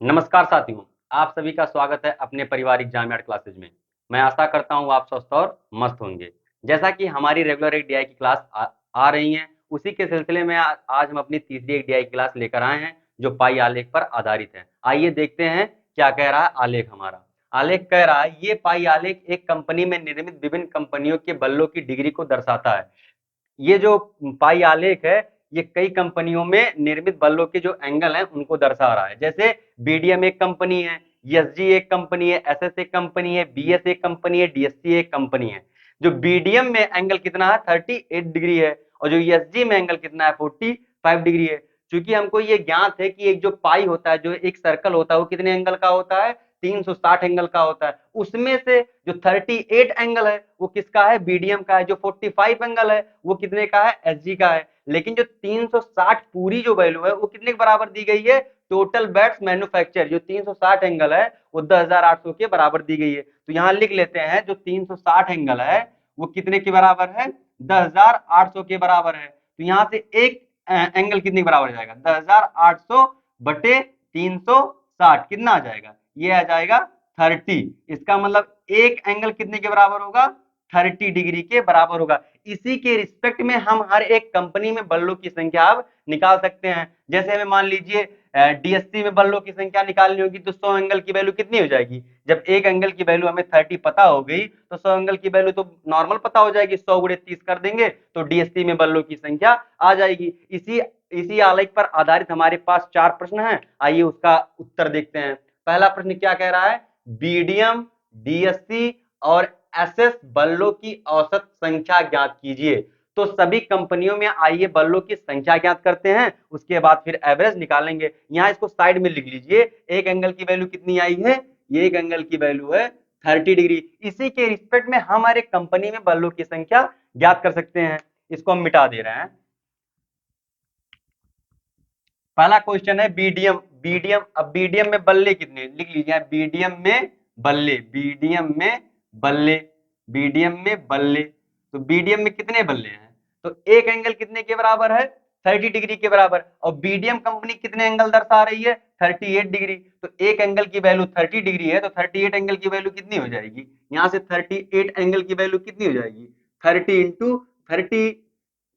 नमस्कार साथियों, आप सभी का स्वागत है अपने पारिवारिक जामियाट क्लासेज में। मैं आशा करता हूँ आप स्वस्थ और मस्त होंगे। जैसा कि हमारी रेगुलर एक डीआई की क्लास आ रही है, उसी के सिलसिले में आज हम अपनी तीसरी एक डीआई क्लास लेकर आए हैं जो पाई आलेख पर आधारित है। आइए देखते हैं क्या कह रहा है आलेख हमारा। आलेख कह रहा है ये पाई आलेख एक कंपनी में निर्मित विभिन्न कंपनियों के बल्लों की डिग्री को दर्शाता है। ये जो पाई आलेख है ये कई कंपनियों में निर्मित बल्लों के जो एंगल हैं उनको दर्शा रहा है। जैसे बीडीएम एक कंपनी है, एसजी एक कंपनी है, एसएस एक कंपनी है, बीएस एक कंपनी है, डीएससी एक कंपनी है। जो बीडीएम में एंगल कितना है 38 डिग्री है और जो एसजी में एंगल कितना है 45 डिग्री है। क्योंकि हमको ये ज्ञात है कि एक जो पाई होता है, जो एक सर्कल होता है, वो कितने एंगल का होता है 360 एंगल का होता है। उसमें से जो 38 एंगल है वो किसका है, बीडीएम का है। जो 45 एंगल है वो कितने का है, एसजी का है। लेकिन जो 360 पूरी जो वैल्यू है वो कितने के बराबर दी गई है, टोटल बैट्स मैन्युफैक्चर जो 360 एंगल है वो 10,800 के बराबर दी गई है। तो यहां लिख लेते हैं जो 360 एंगल है वो कितने के बराबर है, 10,800 के बराबर है। तो यहां से एक एंगल कितने के बराबर हो जाएगा, 10,800 बटे 360 कितना आ जाएगा, ये आ जाएगा 30। इसका मतलब एक एंगल कितने के बराबर होगा, 30 डिग्री के बराबर होगा। इसी के रिस्पेक्ट में हम हर एक कंपनी में बल्लों की संख्या अब निकाल सकते हैं। जैसे हमें मान लीजिए डीएससी में बल्लों की संख्या निकालनी होगी तो 100 एंगल की वैल्यू कितनी हो जाएगी। जब एक एंगल की वैल्यू हमें 30 पता हो गई तो 100 एंगल की वैल्यू तो नॉर्मल पता हो जाएगी, 100 गुणे 30 कर देंगे तो डीएससी में बल्लों की संख्या आ जाएगी। इसी इसी आलेख पर आधारित हमारे पास 4 प्रश्न हैं। आइए उसका उत्तर देखते हैं। पहला प्रश्न क्या कह रहा है, बीडीएम, डीएससी और एसएस बल्लों की औसत संख्या ज्ञात कीजिए। तो सभी कंपनियों में आइए बल्लों की संख्या ज्ञात करते हैं, उसके बाद फिर एवरेज निकालेंगे। यहां इसको साइड में लिख लीजिए, एक एंगल की वैल्यू कितनी आई है, ये एक एंगल की वैल्यू है 30 डिग्री। इसी के रिस्पेक्ट में हमारे कंपनी में बल्लों की संख्या ज्ञात कर सकते हैं। इसको हम मिटा दे रहे हैं। पहला क्वेश्चन है बीडीएम। बीडीएम, अब बीडीएम में बल्ले कितने लिख लीजिए, बीडीएम में बल्ले, बीडीएम में बल्ले, बीडीएम में बल्ले। तो बीडीएम में कितने बल्ले हैं, तो एक एंगल कितने के बराबर है, 30 डिग्री के बराबर। और बीडीएम कंपनी कितने एंगल दर्शा रही है, 38 डिग्री। तो एक एंगल की वैल्यू 30 डिग्री है तो 38 एंगल की वैल्यू कितनी हो जाएगी, यहां से 38 एंगल की वैल्यू कितनी हो जाएगी, 30 इंटू 30,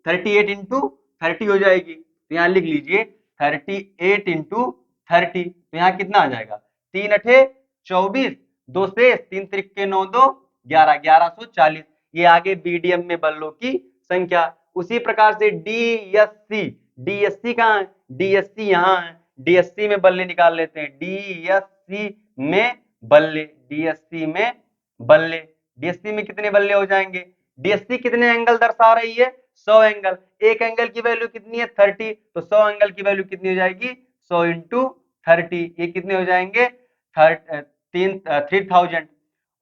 38 इंटू 30 हो जाएगी। तो यहां लिख लीजिए 38 इंटू 30। तो यहां कितना आ जाएगा, 3 अठे 24, दो से 3 त्रिक के 9 2 11, 1140। ये आगे बीडीएम में बल्लों की संख्या। उसी प्रकार से डीएससी, डीएससी कहां है, डीएससी यहां है। डीएससी में बल्ले निकाल लेते हैं, डीएससी में बल्ले, डीएससी में बल्ले, डीएससी में कितने बल्ले हो जाएंगे, डीएससी कितने एंगल दर्शा रही है, 100 एंगल। एक एंगल की वैल्यू कितनी है 30, तो 100 एंगल की वैल्यू कितनी हो जाएगी, 100 इंटू 30, ये कितने हो जाएंगे 3000।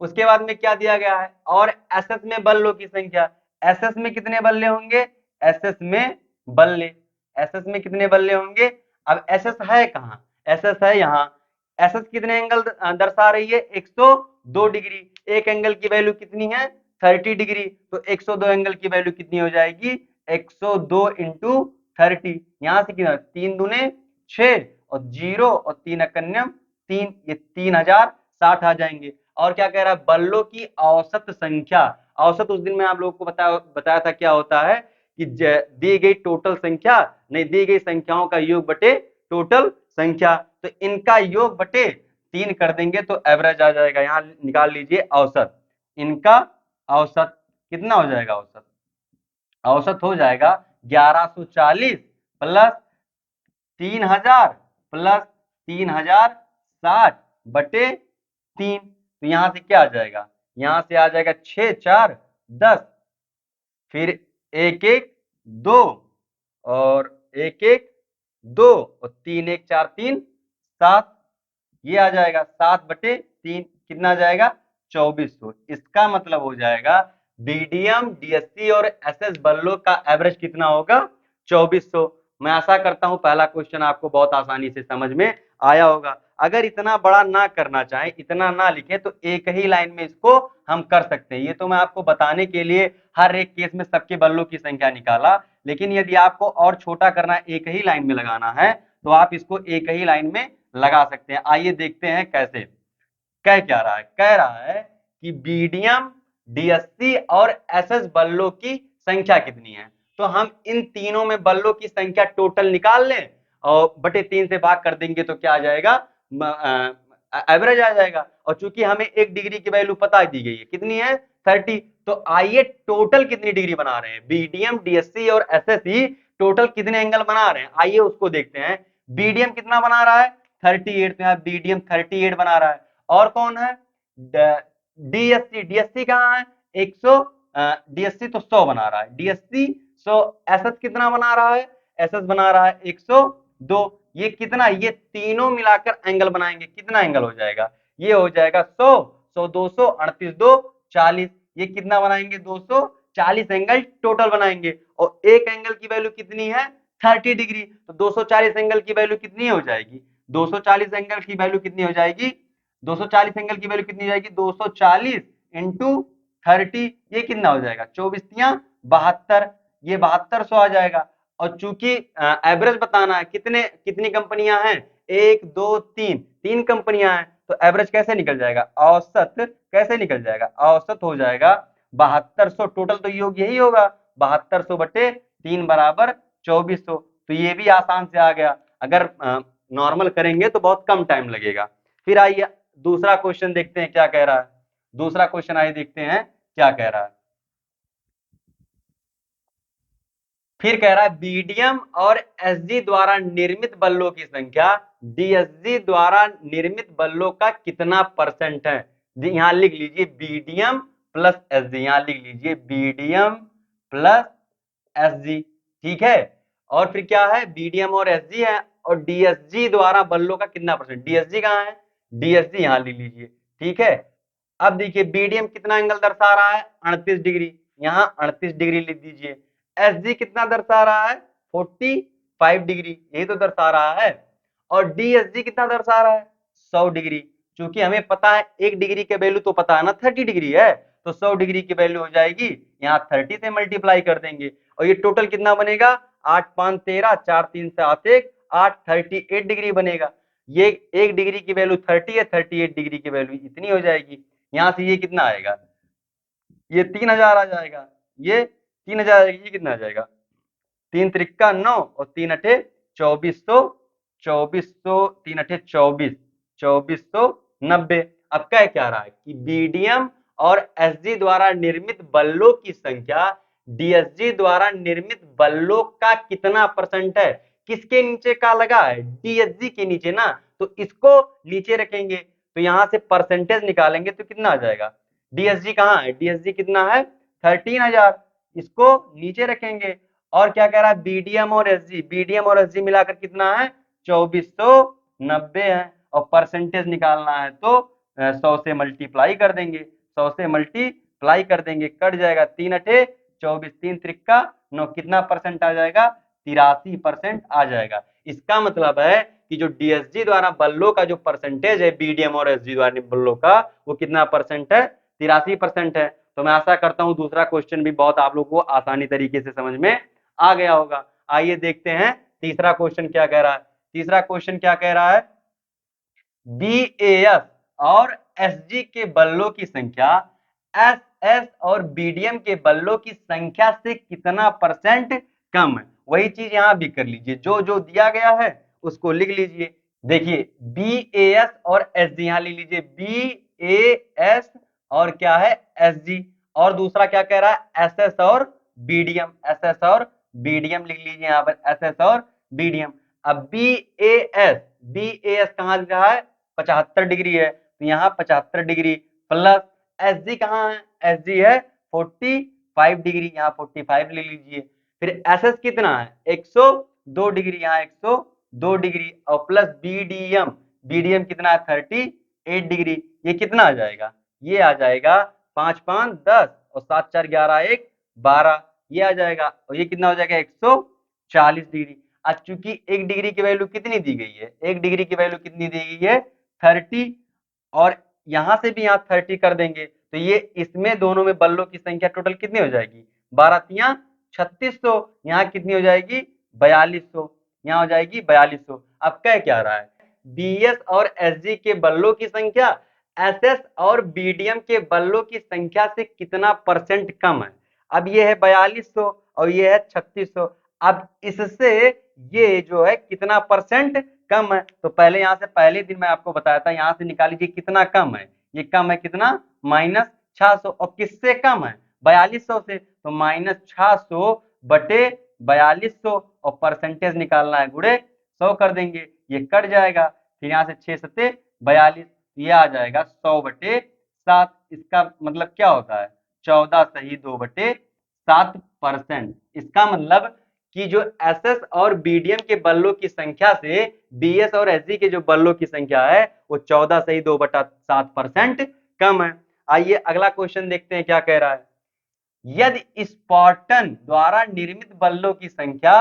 उसके बाद में क्या दिया गया है, और एसएस में बल्लों की संख्या। एसएस में कितने बल्ले होंगे, एसएस में बल्ले, एसएस में कितने बल्ले होंगे। अब एसएस है कहां, एसएस है यहाँ। एसएस कितने एंगल दर्शा रही है, 102 डिग्री। एक एंगल की वैल्यू कितनी है 30 डिग्री, तो 102 एंगल की वैल्यू कितनी हो जाएगी, 102 इंटू 30। यहां से कितना, 3 दूने 6 और 0 और 3 अकन्यम 3, ये 3060 आ जाएंगे। और क्या कह रहा है, बल्लों की औसत संख्या। औसत उस दिन में आप लोगों को बताया था क्या होता है कि दी गई टोटल संख्या, नहीं दी गई संख्याओं का योग बटे टोटल संख्या। तो इनका योग बटे 3 कर देंगे तो एवरेज आ जाएगा। यहां निकाल लीजिए औसत, इनका औसत कितना हो जाएगा, औसत औसत हो जाएगा 1140 प्लस 3000 प्लस 3060 बटे 3। तो यहां से क्या आ जाएगा, यहां से आ जाएगा 6 4 10, फिर 1 1 2 और 1 1 2 और 3 1 4 3 7, ये आ जाएगा 7/3, कितना आ जाएगा 2400। इसका मतलब हो जाएगा बीडीएम, डीएससी और एसएस बल्लों का एवरेज कितना होगा, 2400। मैं आशा करता हूं पहला क्वेश्चन आपको बहुत आसानी से समझ में आया होगा। अगर इतना बड़ा ना करना चाहे, इतना ना लिखे, तो एक ही लाइन में इसको हम कर सकते हैं। ये तो मैं आपको बताने के लिए हर एक केस में सबके बल्लों की संख्या निकाला, लेकिन यदि आपको और छोटा करना है, एक ही लाइन में लगाना है, तो आप इसको एक ही लाइन में लगा सकते हैं। आइए देखते हैं कैसे। कह क्या रहा है, कह रहा है कि बीडीएम, डीएससी और एसएस बल्लों की संख्या कितनी है। तो हम इन तीनों में बल्लों की संख्या टोटल निकाल लें और बटे 3 से भाग कर देंगे तो क्या आ जाएगा, एवरेज आ जाएगा। और चूंकि हमें 1 डिग्री की वैल्यू पता दी गई है, कितनी है, 30। तो आइए टोटल कितनी डिग्री बना रहे हैं, बीडीएम, डीएससी और एसएससी टोटल कितने एंगल बना रहे हैं, आइए उसको देखते हैं। बीडीएम कितना बना रहा है, 38। तो यहाँ बीडीएम 38 बना रहा है। और कौन है, डीएससी, डीएससी कहाँ है, 100, डीएससी तो 100 बना रहा है, डीएससी 100। एसएस कितना बना रहा है, एसएस बना रहा है 102। ये कितना, ये तीनों मिलाकर एंगल बनाएंगे, कितना एंगल हो जाएगा, ये हो जाएगा 100, 100, 200, 38, 2, 40। ये कितना बनाएंगे, 240 एंगल टोटल बनाएंगे। और एक एंगल की वैल्यू कितनी है, 30 डिग्री। तो 240 एंगल की वैल्यू कितनी हो जाएगी, 240 एंगल की वैल्यू कितनी हो जाएगी, 240 एंगल की वैल्यू कितनी हो जाएगी, 240 इंटू 30, ये कितना हो जाएगा, 24×3 = 72, ये 7200 आ जाएगा। और चूंकि एवरेज बताना है, कितने कितनी कंपनियां हैं, 1, 2, 3, 3 कंपनियां हैं, तो एवरेज कैसे निकल जाएगा, औसत कैसे निकल जाएगा, औसत हो जाएगा 7200। टोटल तो योग यही होगा, 7200 बटे 3 बराबर 2400। तो ये भी आसान से आ गया। अगर नॉर्मल करेंगे तो बहुत कम टाइम लगेगा। फिर आइए दूसरा क्वेश्चन देखते हैं क्या कह रहा है। दूसरा क्वेश्चन आइए देखते हैं क्या कह रहा है। फिर कह रहा है बीडीएम और एसजी द्वारा निर्मित बल्लों की संख्या डीएसजी द्वारा निर्मित बल्लों का कितना परसेंट है। यहां लिख लीजिए बीडीएम प्लस एसजी, यहां लिख लीजिए बीडीएम प्लस एसजी, ठीक है। और फिर क्या है, बीडीएम और एसजी है, और डीएसजी द्वारा बल्लों का कितना परसेंट, डीएसजी कहां है, डीएसजी यहां लिख लीजिए, ठीक है। अब देखिए बीडीएम कितना एंगल दर्शा रहा है, 38 डिग्री, यहां 38 डिग्री लिख दीजिए। एसजी कितना दर्शा रहा है, 45 डिग्री, यही तो दर्शा रहा है। और डीएसजी कितना दर्शा रहा है, 100 डिग्री। क्योंकि हमें पता है 1 डिग्री के वैल्यू तो पता है ना, 30 डिग्री है, तो 100 डिग्री की वैल्यू हो जाएगी, यहाँ 30 से मल्टीप्लाई कर देंगे। और ये टोटल कितना बनेगा, 8, 5, 13, 4, 3 से 8, 1, 8, 38 डिग्री बनेगा। ये 1 डिग्री की वैल्यू 30 है, 38 डिग्री की वैल्यू इतनी हो जाएगी। यहां से ये कितना आएगा, ये 3000 आ जाएगा, ये 3000 आएगा, ये कितना आ जाएगा, 3×3 = 9 और 3×8 = 2400, 2400, 3×8 = 24, 2490। अब कह क्या रहा है कि बीडीएम और एसजी द्वारा निर्मित बल्लों की संख्या डीएसजी द्वारा निर्मित बल्लों का कितना परसेंट है। किसके नीचे का लगा है, डीएसजी के नीचे ना, तो इसको नीचे रखेंगे, तो यहां से परसेंटेज निकालेंगे तो कितना आ जाएगा, डीएसजी कहां है, डीएसजी कितना है, 13000, इसको नीचे रखेंगे। और क्या कह रहा है, बीडीएम और एसजी, बीडीएम और एसजी मिलाकर कितना है, 2490 है। और परसेंटेज निकालना है तो 100 से मल्टीप्लाई कर देंगे, 100 से मल्टीप्लाई कर देंगे, कट जाएगा, 3×8 = 24, 3×3 = 9, कितना परसेंट आ जाएगा, 83% आ जाएगा। इसका मतलब है कि जो डीएसजी द्वारा बल्लों का जो परसेंटेज है बीडीएम और एसजी द्वारा बल्लों का, वो कितना परसेंट है, 83% है। तो मैं आशा करता हूं दूसरा क्वेश्चन भी बहुत आप लोगों को आसानी तरीके से समझ में आ गया होगा। आइए देखते हैं तीसरा क्वेश्चन क्या कह रहा है। तीसरा क्वेश्चन क्या कह रहा है, बीएएस और एसजी के बल्लों की संख्या एसएस और बीडीएम के बल्लों की संख्या से कितना परसेंट कम है। वही चीज यहां भी कर लीजिए, जो जो दिया गया है उसको लिख लीजिए। देखिए बीएएस और एसजी, यहां लिख लीजिए बीएएस और क्या है, एसजी। और दूसरा क्या कह रहा है, एसएस और बीडीएम, एसएस और बीडीएम लिख लीजिए यहां पर, एसएस और बीडीएम। अब बीएएस, बीएएस कहां लिख रहा है, 75 डिग्री है, तो यहाँ 75 डिग्री प्लस एसजी कहां है, एसजी है 45 डिग्री, यहाँ 45 ले लीजिए। फिर एसएस कितना है, 102 डिग्री, यहाँ 102 डिग्री, और प्लस बीडीएम, बीडीएम कितना है, 38 डिग्री। ये कितना आ जाएगा, ये आ जाएगा 5, 5, 10 और 7, 4, 11, 1, 12, ये आ जाएगा। और ये कितना हो जाएगा, 140 डिग्री। आज चूंकि 1 डिग्री की वैल्यू कितनी दी गई है, 1 डिग्री की वैल्यू कितनी दी गई है, 30, और यहां से भी यहां 30 कर देंगे, तो ये इसमें दोनों में बल्लों की संख्या टोटल कितनी हो जाएगी, 12×3 = 3600, यहाँ कितनी हो जाएगी, 4200, यहाँ हो जाएगी 4200। अब कह क्या रहा है, बीएस और एसजी के बल्लों की संख्या एसएस और बीडीएम के बल्लों की संख्या से कितना परसेंट कम है। अब ये है 4200 और ये है 3600। अब इससे ये जो है कितना परसेंट कम है, तो पहले यहां से पहले दिन मैं आपको बताया था, यहां से निकाल लीजिए कितना कम है। ये कम है कितना, -600। और किससे कम है, 4200 से, तो -600 बटे 4200 और परसेंटेज निकालना है, गुणे 100 कर देंगे, ये कट जाएगा। फिर यहाँ से 6 सत्ते 42, ये आ जाएगा 100 बटे 7। इसका मतलब क्या होता है, 14 सही 2 बटे 7%। इसका मतलब कि जो एसएस और बीडीएम के बल्लों की संख्या से बीएस और एसजी के जो बल्लों की संख्या है वो 14 सही 2 बटा 7% कम है। आइए अगला क्वेश्चन देखते हैं क्या कह रहा है। यदि स्पार्टन द्वारा निर्मित बल्लों की संख्या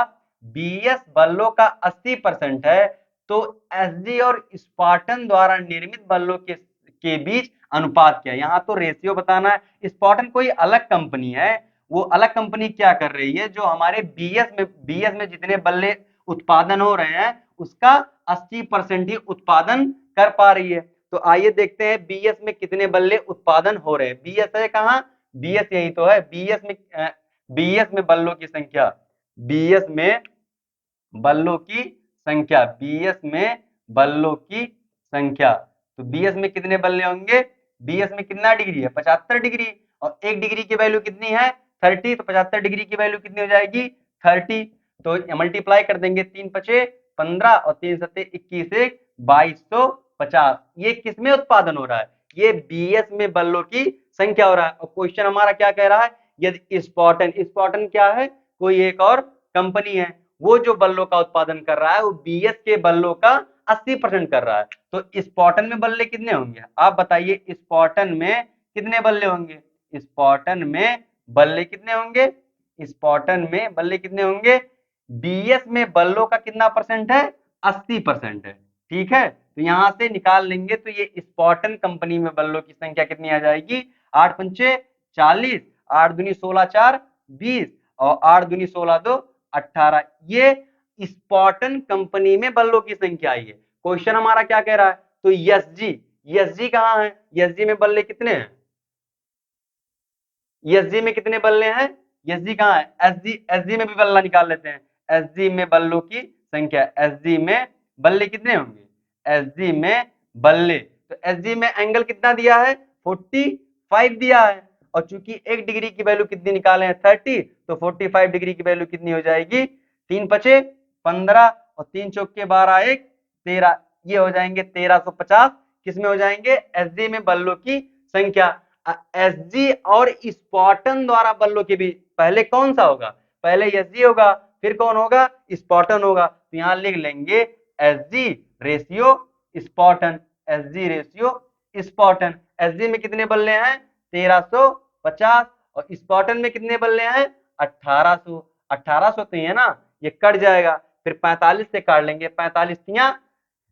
बीएस बल्लों का 80% है, तो एसजी और स्पार्टन द्वारा निर्मित बल्लों के बीच अनुपात क्या है। यहां तो रेशियो बताना है। स्पार्टन कोई अलग कंपनी है, वो अलग कंपनी क्या कर रही है, जो हमारे बीएस में जितने बल्ले उत्पादन हो रहे हैं उसका 80% ही उत्पादन कर पा रही है। तो आइए देखते हैं बीएस में कितने बल्ले उत्पादन हो रहे हैं। बीएस है कहां, बीएस यही तो है। बीएस में बल्लों की संख्या, बीएस में बल्लों की संख्या, बीएस में बल्लों की संख्या, तो बीएस में कितने बल्ले होंगे, बीएस में कितना डिग्री है, 75 डिग्री, और 1 डिग्री की वैल्यू कितनी है, 30, तो 75 डिग्री की वैल्यू कितनी हो जाएगी, 30। तो मल्टीप्लाई कर देंगे, 3 पचे 15 और 3 सत्ते 21 से 2250। ये किसमें उत्पादन हो रहा है, ये बीएस में बल्लों की संख्या हो रहा है। और क्वेश्चन हमारा क्या कह रहा है, यदि स्पार्टन क्या है, कोई एक और कंपनी है, वो जो बल्लों का उत्पादन कर रहा है वो बीएस के बल्लों का 80% कर रहा है। तो स्पार्टन में बल्ले कितने होंगे, आप बताइए, स्पार्टन में कितने बल्ले होंगे, स्पार्टन में बल्ले कितने होंगे, स्पार्टन में बल्ले कितने होंगे, बीएस में बल्लों का कितना परसेंट है, 80% है। ठीक है, तो यहां से निकाल लेंगे तो ये स्पार्टन कंपनी में बल्लों की संख्या कितनी आ जाएगी, 8 पंचे 40, 8 दूनी 16 4 20 और 8 दूनी 16 2 18। ये स्पार्टन कंपनी में बल्लों की संख्या आई है। क्वेश्चन हमारा क्या कह रहा है, तो एसजी कहां है, एसजी में बल्ले कितने हैं, एसजी में कितने बल्ले हैं, एसजी कहां है, एसजी में भी बल्ला निकाल लेते हैं। एसजी में बल्लों की संख्या, एसजी में बल्ले कितने होंगे, एसजी में बल्ले, तो एसजी में एंगल कितना दिया है, 45 दिया है। और चूंकि 1 डिग्री की वैल्यू कितनी निकाले हैं, 30, तो 45 डिग्री की वैल्यू कितनी हो जाएगी, 3 पचे 15 और 3 चौके 12 1 13, ये हो जाएंगे 1350। किसमें हो जाएंगे, एसजी में बल्लों की संख्या। एसजी और स्पार्टन द्वारा बल्लों के बीच पहले कौन सा होगा, पहले एसजी होगा, फिर कौन होगा, स्पार्टन होगा। तो यहां लिख लेंगे SG ratio Spartan, SG ratio Spartan. SG में कितने बल्ले हैं, 1350, और स्पार्टन में कितने बल्ले हैं, 1800। 1800 तो है ना, ये कट जाएगा, फिर 45 से काट लेंगे, 45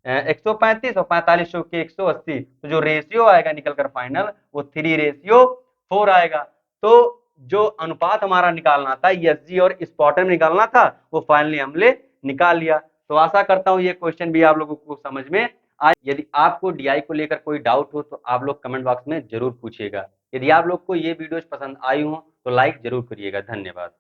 135 और 45 के 180, तो जो रेशियो आएगा निकल कर फाइनल वो 3:4 आएगा। तो जो अनुपात हमारा निकालना था एसजी और स्पार्टन में निकालना था, वो फाइनली हमने निकाल लिया। तो आशा करता हूं ये क्वेश्चन भी आप लोगों को समझ में आए। यदि आपको डीआई को लेकर कोई डाउट हो तो आप लोग कमेंट बॉक्स में जरूर पूछिएगा। यदि आप लोग को ये वीडियोस पसंद आई हो तो लाइक जरूर करिएगा। धन्यवाद।